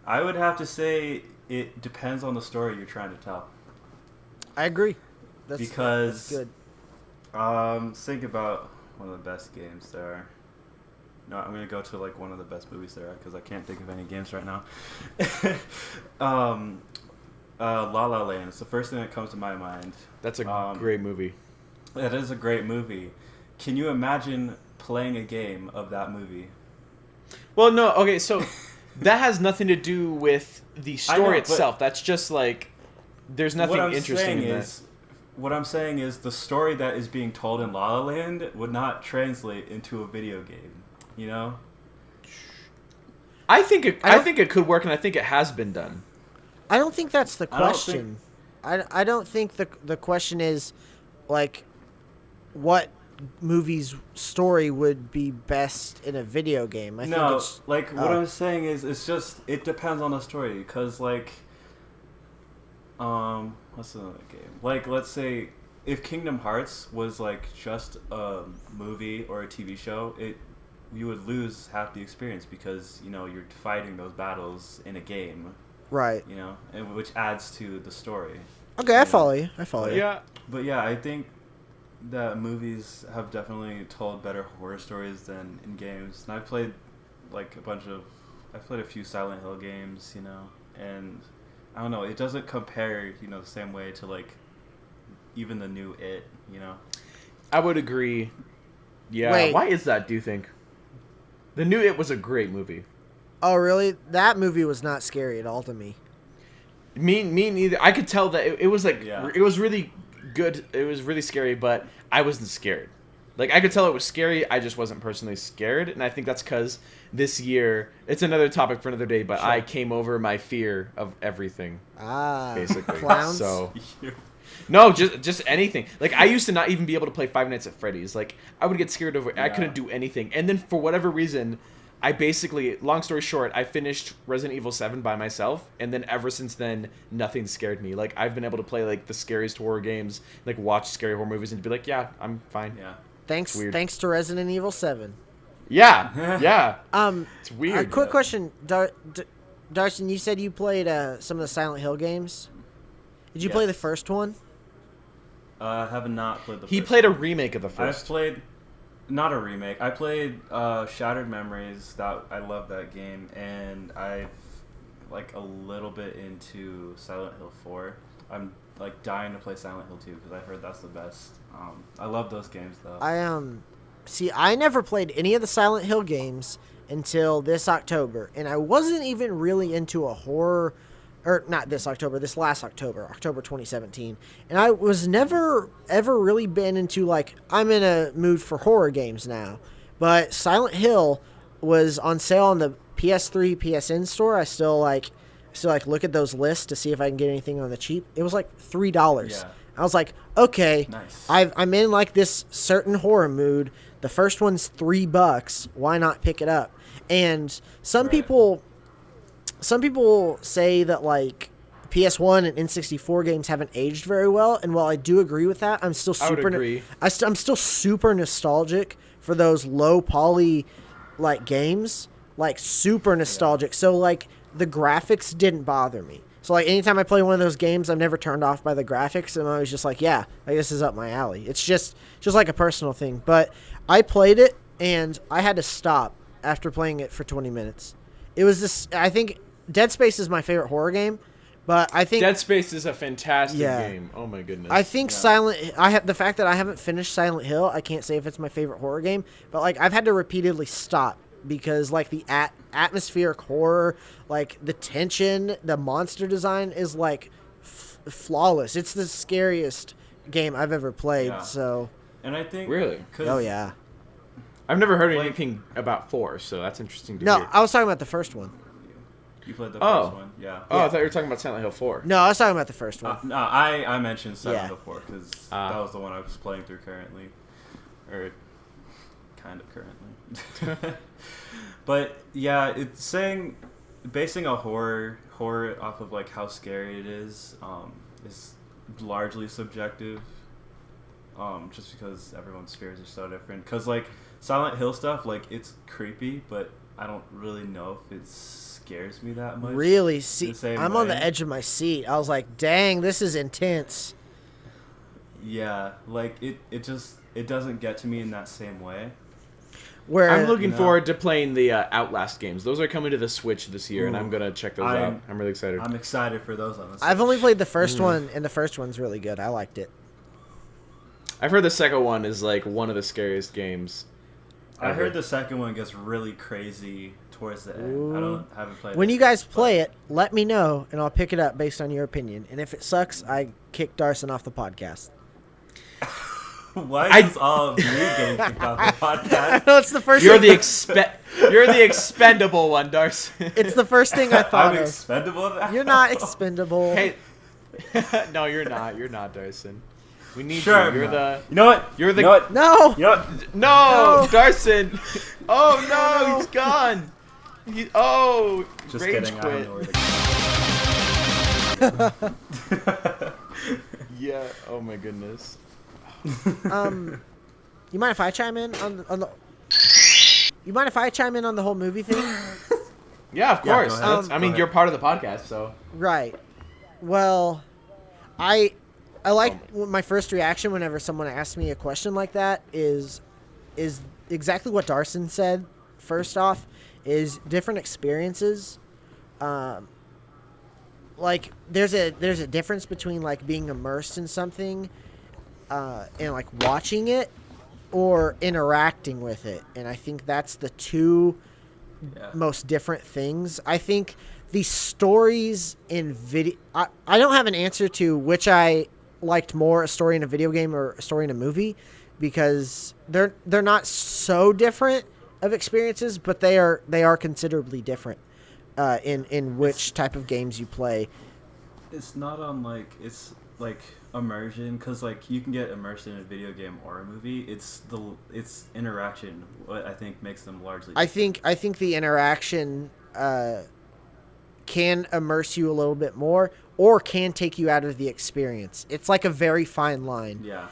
I would have to say it depends on the story you're trying to tell. I agree. That's good. Think about one of the best games there are. No, I'm gonna go to like one of the best movies there are because I can't think of any games right now. La La Land. It's the first thing that comes to my mind. That's a great movie. That is a great movie. Can you imagine playing a game of that movie? Well, no. Okay, so that has nothing to do with the story itself. That's just like there's nothing interesting in that. What I'm saying is the story that is being told in La La Land would not translate into a video game. You know? I think it could work, and I think it has been done. I don't think that's the question. I don't think the question is, like, what movie's story would be best in a video game. I think it's, what I'm saying is it depends on the story. Because, like, what's another game? Like, let's say if Kingdom Hearts was, like, just a movie or a TV show, you would lose half the experience because, you know, you're fighting those battles in a game. Right. You know, and which adds to the story. Okay, I follow you. Yeah. But yeah, I think that movies have definitely told better horror stories than in games. And I've played I've played a few Silent Hill games, you know, and I don't know, it doesn't compare, you know, the same way to like even the new It, you know. I would agree. Yeah. Wait. Why is that, do you think? The new It was a great movie. Oh, really? That movie was not scary at all to me. Me neither. I could tell that it was like it was really good. It was really scary, but I wasn't scared. Like I could tell it was scary. I just wasn't personally scared, and I think that's because this year it's another topic for another day. But sure. I came over my fear of everything. Basically. Clowns. So no, just anything. Like I used to not even be able to play Five Nights at Freddy's. Like I would get scared over. I couldn't do anything, and then for whatever reason. I basically, long story short, I finished Resident Evil 7 by myself, and then ever since then, nothing scared me. Like, I've been able to play, like, the scariest horror games, like, watch scary horror movies, and be like, yeah, I'm fine. Yeah. Thanks to Resident Evil 7. Yeah, yeah. It's weird. A quick question, Darcen, you said you played some of the Silent Hill games. Did you play the first one? I have not played the first one. He played a remake of the first. I've played... Not a remake. I played Shattered Memories. I love that game, and I've like a little bit into Silent Hill 4. I'm like dying to play Silent Hill 2 because I heard that's the best. I love those games though. I never played any of the Silent Hill games until this October, and I wasn't even really into a horror. Or not this October, this last October 2017. And I was never, ever really been into, like, I'm in a mood for horror games now. But Silent Hill was on sale on the PS3, PSN store. I still look at those lists to see if I can get anything on the cheap. It was like $3. Yeah. I was like, okay, nice. I'm in, like, this certain horror mood. The first one's $3. Why not pick it up? And some people some people say that like PS1 and N64 games haven't aged very well, and while I do agree with that, I'm still I would super. agree. I'm still super nostalgic for those low poly like games, like super nostalgic. So like the graphics didn't bother me. So like anytime I play one of those games, I'm never turned off by the graphics, and I was just like, yeah, like this is up my alley. It's just like a personal thing. But I played it, and I had to stop after playing it for 20 minutes. It was this. I think Dead Space is my favorite horror game, but I think Dead Space is a fantastic game. Oh my goodness. I think the fact that I haven't finished Silent Hill, I can't say if it's my favorite horror game, but like I've had to repeatedly stop because like the atmospheric horror, like the tension, the monster design is like flawless. It's the scariest game I've ever played. Yeah. So, and I think really, oh yeah, I've never heard anything about 4, so that's interesting to no, hear. I was talking about the first one. You played the first one, yeah. Oh, I thought you were talking about Silent Hill 4. No, I was talking about the first one. No, I mentioned Silent Hill 4 because Ah. that was the one I was playing through currently, or kind of currently. But yeah, it's basing a horror off of like how scary it is largely subjective. Just because everyone's fears are so different. Because like Silent Hill stuff, like it's creepy, but I don't really know if it scares me that much. Really? See, I'm on the way. edge of my seat. I was like, dang, this is intense. Yeah, like it doesn't get to me in that same way. Where I'm looking forward to playing the Outlast games. Those are coming to the Switch this year, and I'm gonna check those out. I'm really excited. I'm excited for those on the Switch. I've only played the first one, and the first one's really good. I liked it. I've heard the second one is like one of the scariest games. I heard the second one gets really crazy towards the end. Ooh. Haven't played When it you guys play it, let me know, and I'll pick it up based on your opinion. And if it sucks, I kick Darcen off the podcast. Why is this all of me getting kicked off the podcast? No, it's the first. You're thing. You're the expendable one, Darcen. It's the first thing I thought I'm of. expendable now? You're not expendable. Hey, no, you're not. You're not, Darcen. We need Sure, you. You're I'm the. not. You know what? You're the. You know what? No. You know what? No, No. Darcen. Oh no, No. he's gone. Just rage kidding. I quit. don't know where to go. Yeah. Oh my goodness. You mind if I chime in on the? You mind if I chime in on the whole movie thing? Yeah, of Yeah, course. go ahead. That's- I mean, Go you're ahead. part of the podcast, so. Right. Well, I like my first reaction whenever someone asks me a question like that is exactly what Darcen said. First off, is different experiences. Like there's a difference between like being immersed in something and like watching it or interacting with it, and I think that's the two most different things. I think the stories in video, I don't have an answer to which I liked more, a story in a video game or a story in a movie, because they're not so different of experiences, but they are considerably different in which type of games you play. It's not unlike it's like immersion, because like you can get immersed in a video game or a movie. It's interaction what I think makes them largely different. I think the interaction can immerse you a little bit more or can take you out of the experience. It's like a very fine line. Yeah,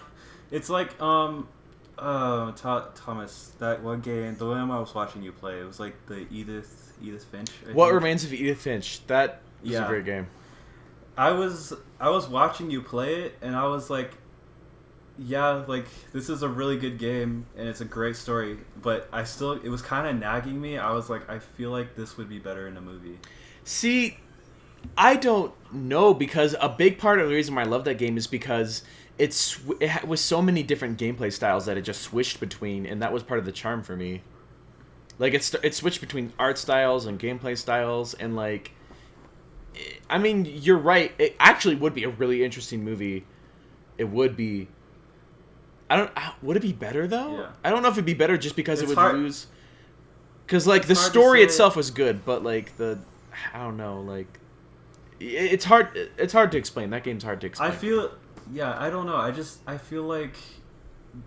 it's like Thomas, that one game, the one I was watching you play, it was like the Edith Finch. I What think. Remains of Edith Finch? That is a Yeah. great game. I was watching you play it, and I was like, yeah, like this is a really good game and it's a great story, but it was kind of nagging me. I was like, I feel like this would be better in a movie. See, I don't know, because a big part of the reason why I love that game is because it was so many different gameplay styles that it just switched between, and that was part of the charm for me. Like it switched between art styles and gameplay styles, and like, I mean, you're right. It actually would be a really interesting movie. It would be. Would it be better though? Yeah. I don't know if it'd be better just because It's it would hard- lose. Because like the it's hard to story say. itself was good, but like I don't know, like it's hard. It's hard to explain. That game's hard to explain. I don't know. I feel like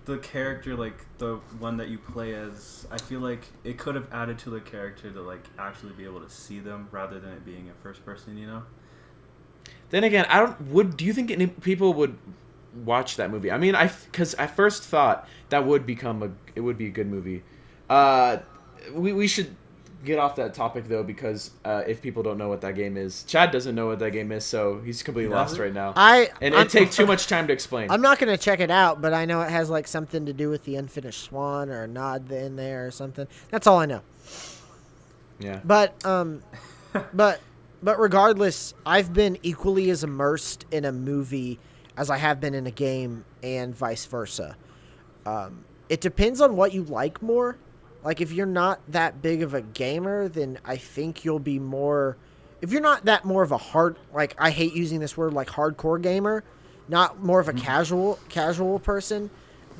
the character, like the one that you play as, I feel like it could have added to the character to like actually be able to see them rather than it being a first person, you know? Then again, do you think any people would watch that movie? I mean, because I first thought that would be a good movie. We should get off that topic though, because if people don't know what that game is, Chad doesn't know what that game is, so he's completely lost right now. It takes too much time to explain. I'm not gonna check it out, but I know it has like something to do with the Unfinished Swan or a nod in there or something. That's all I know. Yeah. But regardless, I've been equally as immersed in a movie as I have been in a game, and vice versa. It depends on what you like more. Like, if you're not that big of a gamer, then I think you'll be more... If you're not that more of a I hate using this word, like, hardcore gamer, not more of a casual person,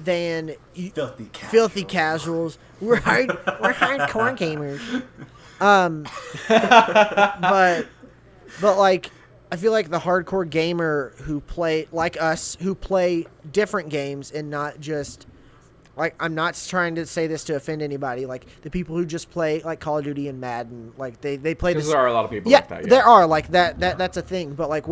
then... Filthy casuals. We're hardcore gamers. But, like, I feel like the hardcore gamer who play... Like us, who play different games and not just... Like, I'm not trying to say this to offend anybody. Like, the people who just play, like, Call of Duty and Madden, like, they play this... Because there are a lot of people like that, yeah. There are, like, that's a thing. But, like,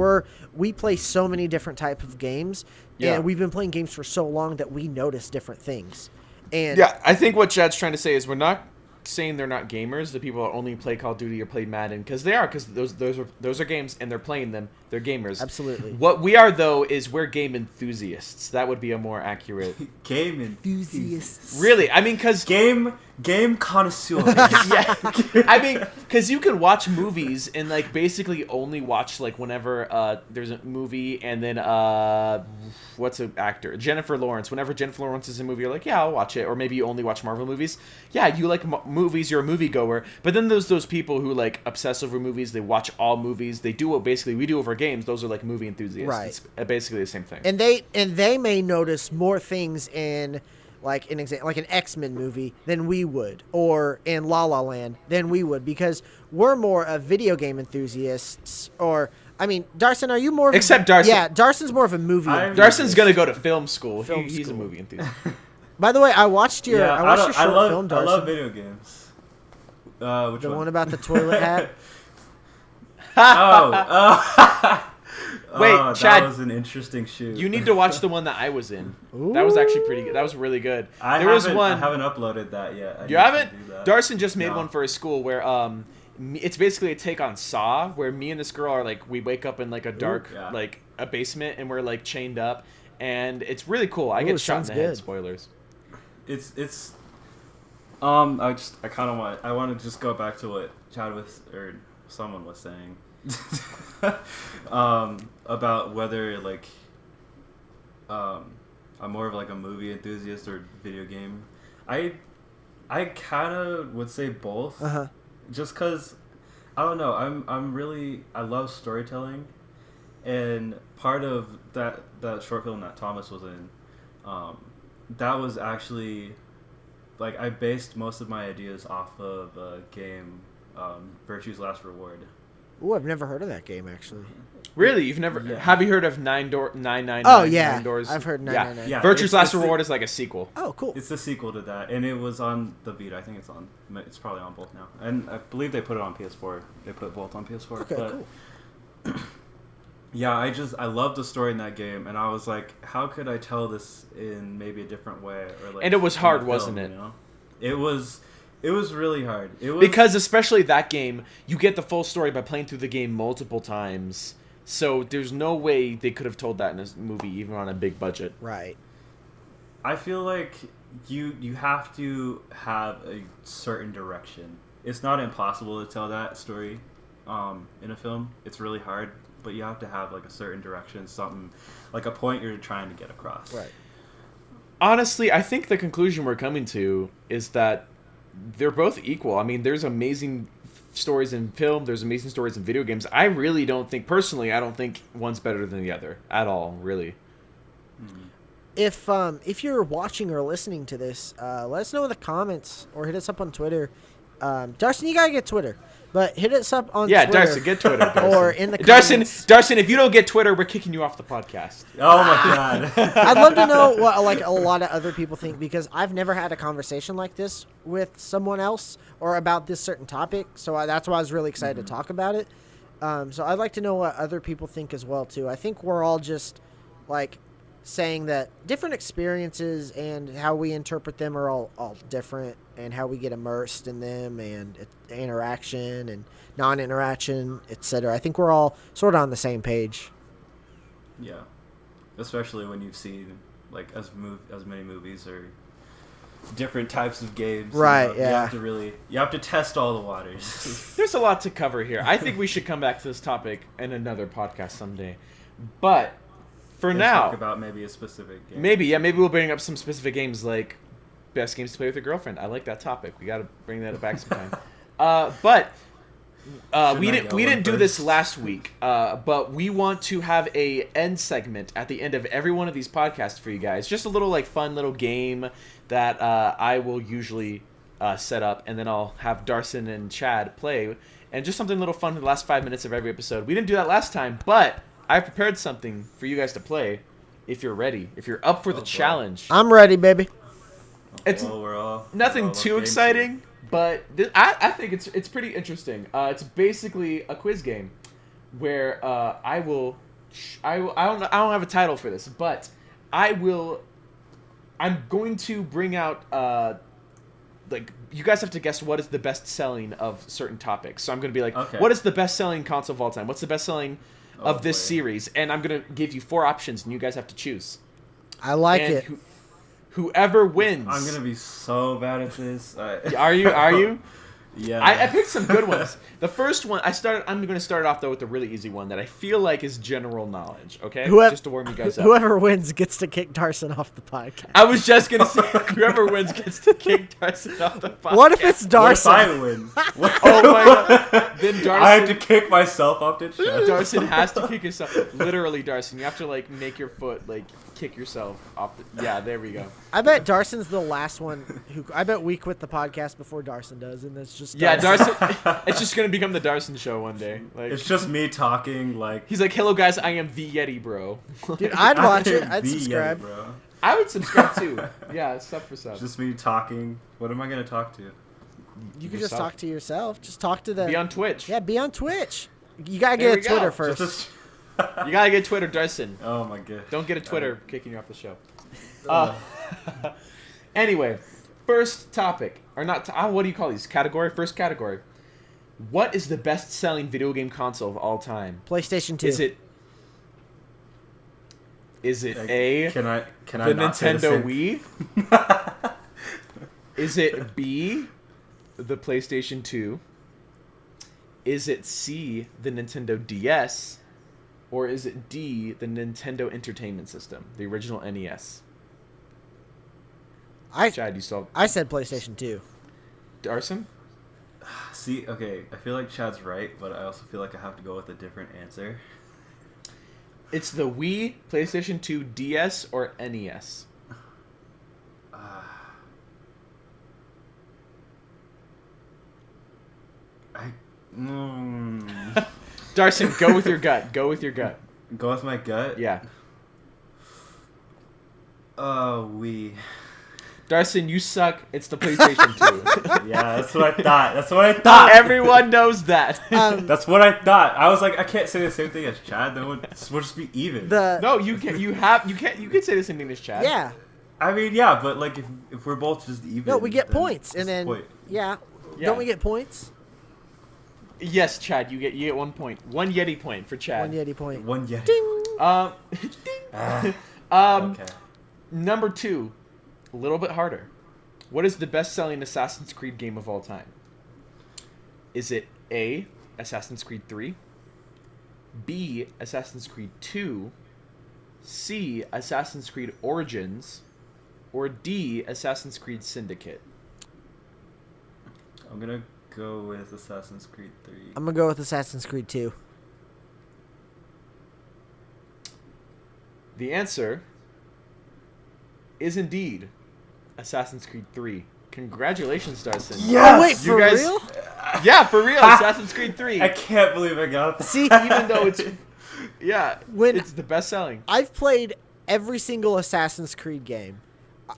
we play so many different types of games, and we've been playing games for so long that we notice different things. And yeah, I think what Chad's trying to say is we're not saying they're not gamers, the people that only play Call of Duty or play Madden, because they are, because those are games, and they're playing them. They're gamers. Absolutely. What we are, though, is we're game enthusiasts. That would be a more accurate... Game enthusiasts. Really? I mean, because... Game connoisseurs. Yeah. I mean, because you can watch movies and, like, basically only watch, like, whenever there's a movie, and then, what's an actor? Jennifer Lawrence. Whenever Jennifer Lawrence is in a movie, you're like, yeah, I'll watch it. Or maybe you only watch Marvel movies. Yeah, you like movies, you're a moviegoer. But then there's those people who, like, obsess over movies. They watch all movies. They do what basically we do over games. Those are, like, movie enthusiasts. Right. It's basically the same thing. And they may notice more things in... like an X-Men movie than we would, or in La La Land than we would, because we're more of video game enthusiasts. Or, I mean, Darcen, are you more of Except Darcen. Yeah, Darcen's more of a movie enthusiast. Darcen's gonna go to film school. He's a movie enthusiast. By the way, I watched your short film, Darcen. I love video games. Which the one? one about the toilet hat? Wait, Chad, that was an interesting shoot. You need to watch the one that I was in. Ooh. That was actually pretty good. That was really good. I haven't uploaded that yet. You haven't? Darcen just made one for his school where it's basically a take on Saw, where me and this girl are like, we wake up in like a dark like a basement and we're like chained up, and it's really cool. I get shot in the head. Spoilers. It's I kind of want to just go back to what Chad was or someone was saying. About whether like I'm more of like a movie enthusiast or video game. I kind of would say both. Just because I don't know, I love storytelling, and part of that short film that Thomas was in, that was actually like I based most of my ideas off of a game, Virtue's Last Reward. Ooh, I've never heard of that game, actually. Really? You've never... Yeah. Have you heard of 999? Oh, yeah. 9 Doors? I've heard 999. Yeah. Virtue's Last Reward is like a sequel. Oh, cool. It's the sequel to that, and it was on the Vita. I think it's probably on both now. And I believe they put it on PS4. They put both on PS4. Okay, cool. Yeah, I love the story in that game, and I was like, how could I tell this in maybe a different way? Or like, and it was hard, wasn't it? You know? It was really hard. Because especially that game, you get the full story by playing through the game multiple times. So there's no way they could have told that in a movie, even on a big budget. Right. I feel like you have to have a certain direction. It's not impossible to tell that story in a film. It's really hard, but you have to have like a certain direction, something like a point you're trying to get across. Right. Honestly, I think the conclusion we're coming to is that they're both equal. I mean, there's amazing stories in film. There's amazing stories in video games. I really don't think, personally, I don't think one's better than the other at all, really. If you're watching or listening to this, let us know in the comments or hit us up on Twitter. Darcen, you gotta get Twitter, but hit us up on Yeah, Twitter. Darcen, get Twitter. Darcen. Or in the comments. Darcen, if you don't get Twitter, we're kicking you off the podcast. Oh my god. I'd love to know what like a lot of other people think, because I've never had a conversation like this with someone else or about this certain topic. So that's why I was really excited to talk about it. So I'd like to know what other people think as well too. I think we're all just like saying that different experiences and how we interpret them are all different, and how we get immersed in them, and interaction and non-interaction, etc. I think we're all sort of on the same page. Yeah, especially when you've seen like as many movies or different types of games. Right. You know, you have to test all the waters. There's a lot to cover here. I think we should come back to this topic in another podcast someday. But for now, talk about maybe a specific game. Maybe we'll bring up some specific games, like best games to play with your girlfriend. I like that topic. We got to bring that back sometime. But we didn't do this last week. But we want to have a end segment at the end of every one of these podcasts for you guys. Just a little like fun little game that I will usually set up, and then I'll have Darcen and Chad play, and just something a little fun for the last 5 minutes of every episode. We didn't do that last time, but I've prepared something for you guys to play if you're ready. If you're up for the challenge. I'm ready, baby. It's nothing too exciting, but I think it's pretty interesting. It's basically a quiz game where I don't have a title for this, but I'm going to bring out like you guys have to guess what is the best selling of certain topics. So I'm going to be like, what is the best selling console of all time? What's the best selling of this series? And I'm going to give you 4 options, and you guys have to choose. I like it. Whoever wins. I'm going to be so bad at this. Are you? Yeah. I picked some good ones. The first one, I'm going to start off, though, with a really easy one that I feel like is general knowledge, okay? Just to warm you guys up. Whoever wins gets to kick Darcen off the podcast. I was just going to say, whoever wins gets to kick Darcen off the podcast. What if it's Darcen? What if I win? Oh my god. Then Darcen... I have to kick myself off the show. Darcen has to kick himself. Literally, Darcen. You have to, like, make your foot, like, kick yourself off the... Yeah, there we go. I bet Darcen's the last one I bet we quit the podcast before Darcen does, and it's just... Yeah, Darcen... It's just going to become the Darcen show one day. Like, it's just me talking, like... He's like, hello, guys, I am the Yeti Bro. Dude, I'd watch it. I'd subscribe. Yeti, bro. I would subscribe, too. Yeah, sub for sub. Just me talking. What am I going to talk to? You could just talk to yourself. Just talk to the... Be on Twitch. Yeah, be on Twitch. You got to get a Twitter first. You got to get Twitter, Darcen. Oh, my god. Don't get a Twitter kicking you off the show. Anyway, first topic. Or not... what do you call these? Category? First category. What is the best-selling video game console of all time? PlayStation 2. Is it A, can I the not Nintendo Wii? Is it B, the PlayStation 2? Is it C, the Nintendo DS? Or is it D, the Nintendo Entertainment System, the original NES? Chad, you saw... I said PlayStation 2. Darcen? See, okay, I feel like Chad's right, but I also feel like I have to go with a different answer. It's the Wii, PlayStation 2, DS, or NES. Darcen, go with your gut. Go with your gut. Go with my gut? Yeah. Wii. Darcen, you suck. It's the PlayStation 2. Yeah, that's what I thought. Everyone knows that. That's what I thought. I was like, I can't say the same thing as Chad. Then we'll just be even. No, you can. You can say the same thing as Chad. Yeah. I mean, yeah, but like if we're both just even. No, we get points, and then yeah. Don't we get points? Yes, Chad. You get 1 point. 1 Yeti point for Chad. 1 Yeti point. 1 Yeti. Ding. Ding. Okay. Number 2. A little bit harder. What is the best-selling Assassin's Creed game of all time? Is it A, Assassin's Creed 3, B, Assassin's Creed 2, C, Assassin's Creed Origins, or D, Assassin's Creed Syndicate? I'm gonna go with Assassin's Creed 3. I'm gonna go with Assassin's Creed 2. The answer is indeed Assassin's Creed 3. Congratulations, Darcen. Oh, wait, for real? Yeah, for real. Assassin's Creed 3. I can't believe I got that. See, Even though it's When- it's the best selling. I've played every single Assassin's Creed game.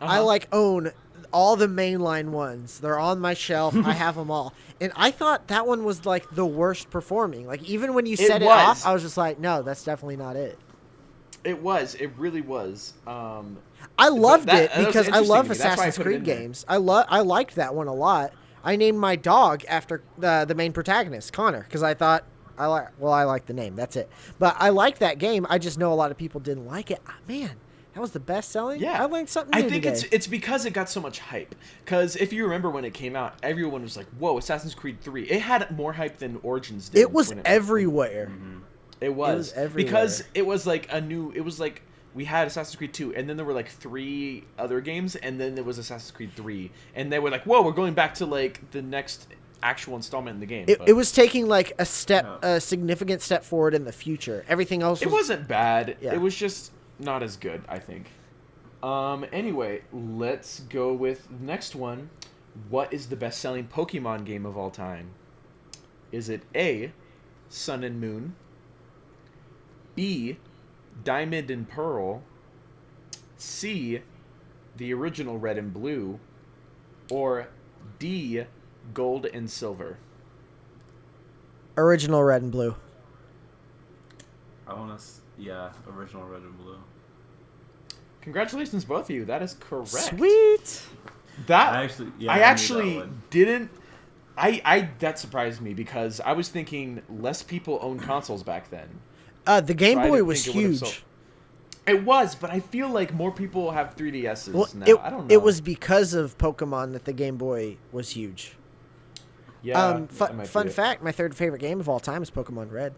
I Uh-huh. own all the mainline ones. They're on my shelf. I have them all. And I thought that one was like the worst performing. Like even when you set it was. off, I was just like, no, that's definitely not it. It was. It really was. I loved that- it that was because I interesting love to me. That's why I Assassin's put it Creed in there. games. I liked that one a lot. I named my dog after the main protagonist, Connor, because I thought I like the name. That's it. But I liked that game. I just know a lot of people didn't like it. Man, that was the best selling. Yeah, I learned something I new think today. it's because it got so much hype. Because if you remember when it came out, everyone was like, "Whoa, Assassin's Creed 3!" It had more hype than Origins did. It was when everywhere. It was everywhere. because it was like it was like we had Assassin's Creed 2, and then there were like 3 other games, and then there was Assassin's Creed 3, and they were like, "Whoa, we're going back to like the next actual installment in the game." It was taking like a significant step forward in the future. Everything else It wasn't bad. Yeah. It was just not as good, I think. Anyway, let's go with the next one. What is the best-selling Pokemon game of all time? Is it A, Sun and Moon, B, Diamond and Pearl, C, the original Red and Blue, or D, Gold and Silver? original Red and Blue. I want to, original Red and Blue. Congratulations, both of you. That is correct. Sweet. That I actually I knew actually that one. didn't. I that surprised me because I was thinking less people owned consoles back then. The Game So I Boy didn't was think it would've huge. sold. It was, but I feel like more people have 3DSs Well, now. I don't know. it was because of Pokemon that the Game Boy was huge. yeah. that might be Fun it. fact: my third favorite game of all time is Pokemon Red.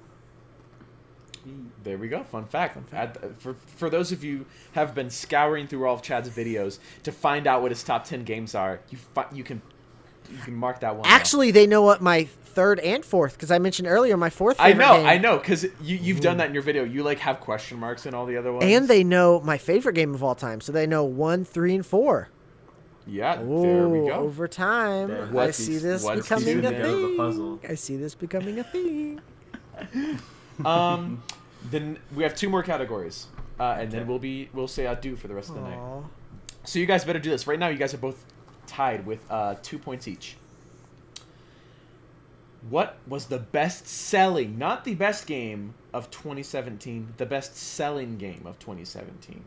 There we go. Fun fact. For those of you have been scouring through all of Chad's videos to find out what his top 10 games are, you can mark that one. off. Actually, they know what my third and fourth, because I mentioned earlier my fourth favorite game. I know, because you've done that in your video. You like have question marks in all the other ones. And they know my favorite game of all time, so they know 1, 3, and 4. Yeah, Ooh, there we go. over time, There- I what's see these- this what's becoming a these- of the thing. puzzle. I see this becoming a thing. Then we have 2 more categories, and then Okay. we'll say adieu for the rest of the night. Aw. So you guys better do this right now. You guys are both tied with 2 points each. What was the best-selling, not the best game of 2017, the best-selling game of 2017?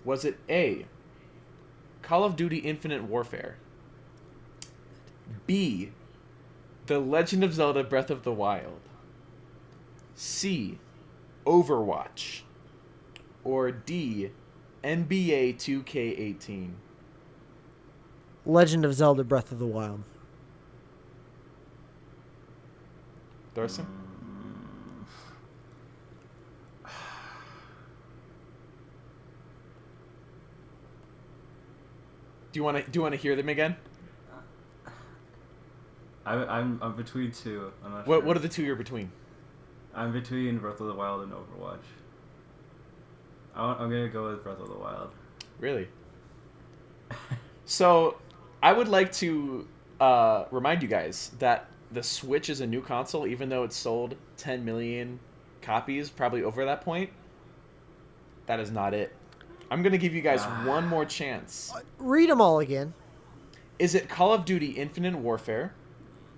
Was it A, Call of Duty Infinite Warfare, B, The Legend of Zelda Breath of the Wild, C, Overwatch, or D, NBA 2K18? Legend of Zelda: Breath of the Wild. Darcen? Do you want to hear them again? I'm between 2. I'm not sure. What are the 2 you're between? I'm between Breath of the Wild and Overwatch. I'm gonna go with Breath of the Wild. Really? So, I would like to remind you guys that the Switch is a new console, even though it's sold 10 million copies, probably over that point. That is not it. I'm going to give you guys one more chance. Read them all again. Is it Call of Duty Infinite Warfare,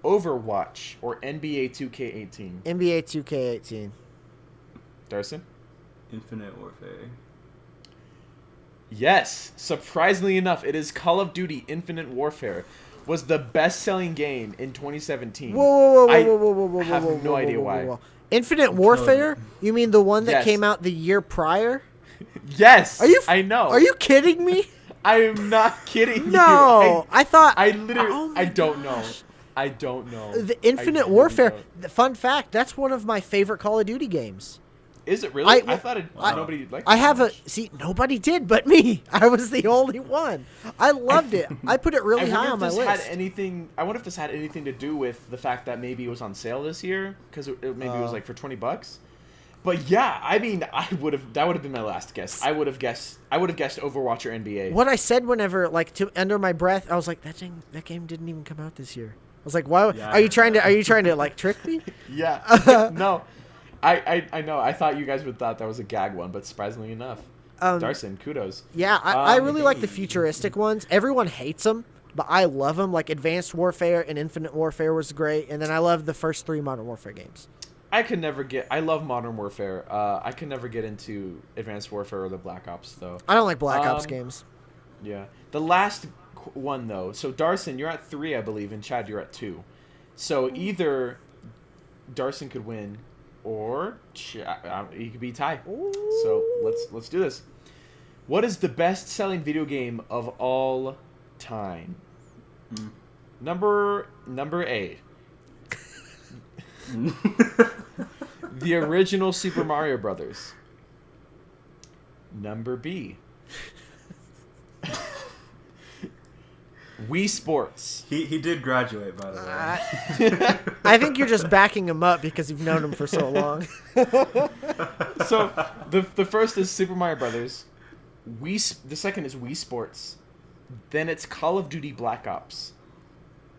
Overwatch, or NBA 2K18? NBA 2K18. Darcen? Infinite Warfare. Yes. Surprisingly enough, it is Call of Duty Infinite Warfare. Was the best-selling game in 2017. Whoa, I whoa, whoa, whoa, whoa, have whoa, no whoa, idea whoa, why. whoa, whoa. Infinite Warfare? You mean the one that Yes. came out the year prior? Yes. Are you? I know. Are you kidding me? I am not kidding No, you. I thought. I literally. Oh my I don't know. gosh. I don't know. The I Infinite really Warfare. don't. The fun fact: that's one of my favorite Call of Duty games. Is it really? I- I thought I- nobody liked it. I that have a much. see. Nobody did, but me. I was the only one. I loved it. I put it really high on my list. Had anything. I wonder if this had anything to do with the fact that maybe it was on sale this year because maybe it was like for $20. But yeah, I mean, that would have been my last guess. I would have guessed Overwatch or NBA. What I said whenever, like, to under my breath, I was like, that game didn't even come out this year. I was like, why? Yeah, are you trying to like trick me? Yeah. No. I know. I thought you guys would thought that was a gag one, but surprisingly enough, Darcen, kudos. Yeah, I really like the futuristic ones. Everyone hates them, but I love them. Like Advanced Warfare and Infinite Warfare was great, and then I love the first 3 Modern Warfare games. I love Modern Warfare. I can never get into Advanced Warfare or the Black Ops though. I don't like Black Ops games. Yeah. The last one though. So Darcen, you're at 3, I believe, and Chad, you're at 2. So either Darcen could win, or he could be tied. So let's do this. What is the best-selling video game of all time? Number A. The original Super Mario Brothers. Number B. Wii Sports. He did graduate, by the way. I think you're just backing him up because you've known him for so long. So the first is Super Mario Brothers. The second is Wii Sports. Then it's Call of Duty Black Ops.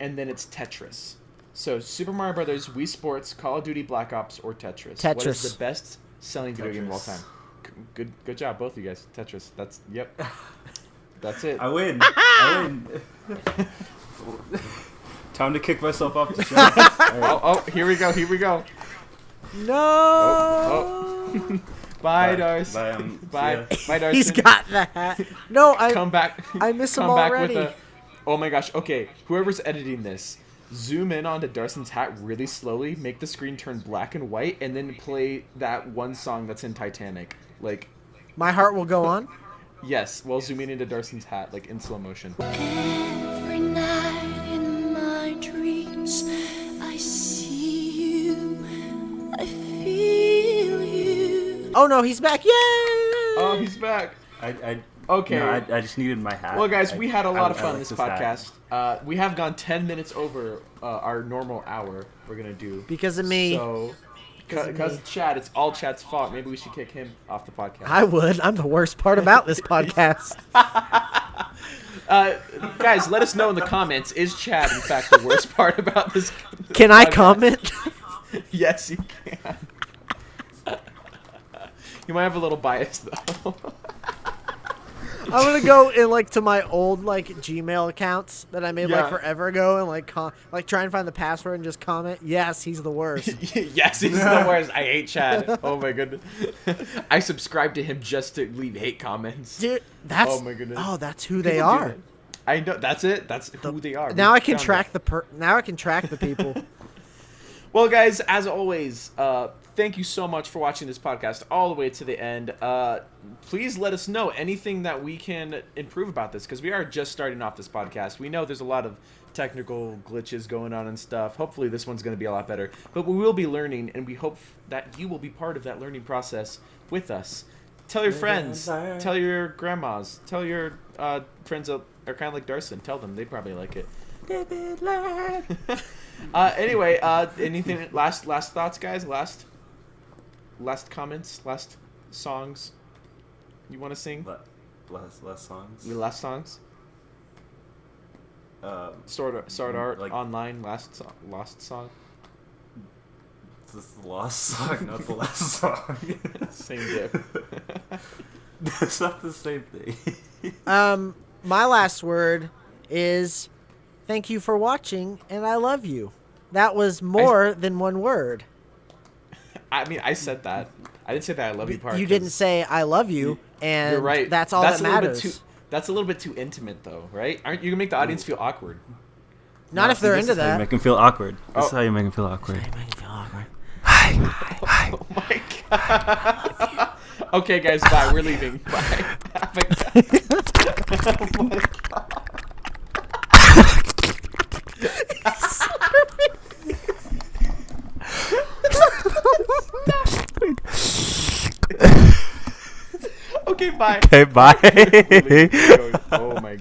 And then it's Tetris. So Super Mario Brothers, Wii Sports, Call of Duty Black Ops, or Tetris. What is the best selling video game of all time? Good job, both of you guys. Tetris. That's it. I win. Time to kick myself off the show. Right. Oh, here we go. No. Oh. Bye, Darcen. Bye, Darcen. He's got the hat. No, come back. I miss him come already. Back with oh my gosh. Okay, whoever's editing this, zoom in onto Darcen's hat really slowly, make the screen turn black and white, and then play that one song that's in Titanic. Like, My Heart Will Go On? Yes, while zooming into Darcen's hat, like in slow motion. Every night in my dreams, I see you, I feel you. Oh no, he's back! Yay! Oh, he's back. Okay. No, I just needed my hat. Well, guys, we had a lot of fun like this podcast. We have gone 10 minutes over our normal hour we're going to do. Because of me. So, because of Chad, it's all Chad's fault. Maybe we should kick him off the podcast. I would. I'm the worst part about this podcast. Guys, let us know in the comments, is Chad, in fact, the worst part about this Can podcast? I comment? Yes, you can. You might have a little bias, though. I'm gonna go in to my old Gmail accounts that I made Yeah. forever ago and try and find the password and just comment. Yes, he's the worst. Yes, he's the worst. I hate Chad. Oh my goodness. I subscribe to him just to leave hate comments. Dude, that's Oh my goodness. Oh, that's who they People do are. that. I know. That's it. That's who they are. Now We I can found track it. now I can track the people. Well, guys, as always, thank you so much for watching this podcast all the way to the end. Please let us know anything that we can improve about this, because we are just starting off this podcast. We know there's a lot of technical glitches going on and stuff. Hopefully this one's going to be a lot better. But we will be learning, and we hope that you will be part of that learning process with us. Tell your friends. Tell your grandmas. Tell your friends that are kind of like Darcen. Tell them. They probably like it. Anyway, anything last thoughts, guys? Last comments, last songs you want to sing? Less songs. Your last songs? Sword Art Online lost song. This is the last song, not the last song. Same dip. It's not the same thing. My last word is thank you for watching and I love you. That was more than one word. I mean, I said that. I didn't say that I love you part. You didn't say I love you, and You're right. that's all that matters. That's a little bit too intimate, though, right? Aren't you gonna make the audience feel awkward? Not if they're into This is how you that. make them feel awkward. This is Oh. how you make them feel awkward. Oh my god. Okay, guys, bye. We're leaving. Bye. Oh my god. Okay, bye. Okay, bye. Oh my god.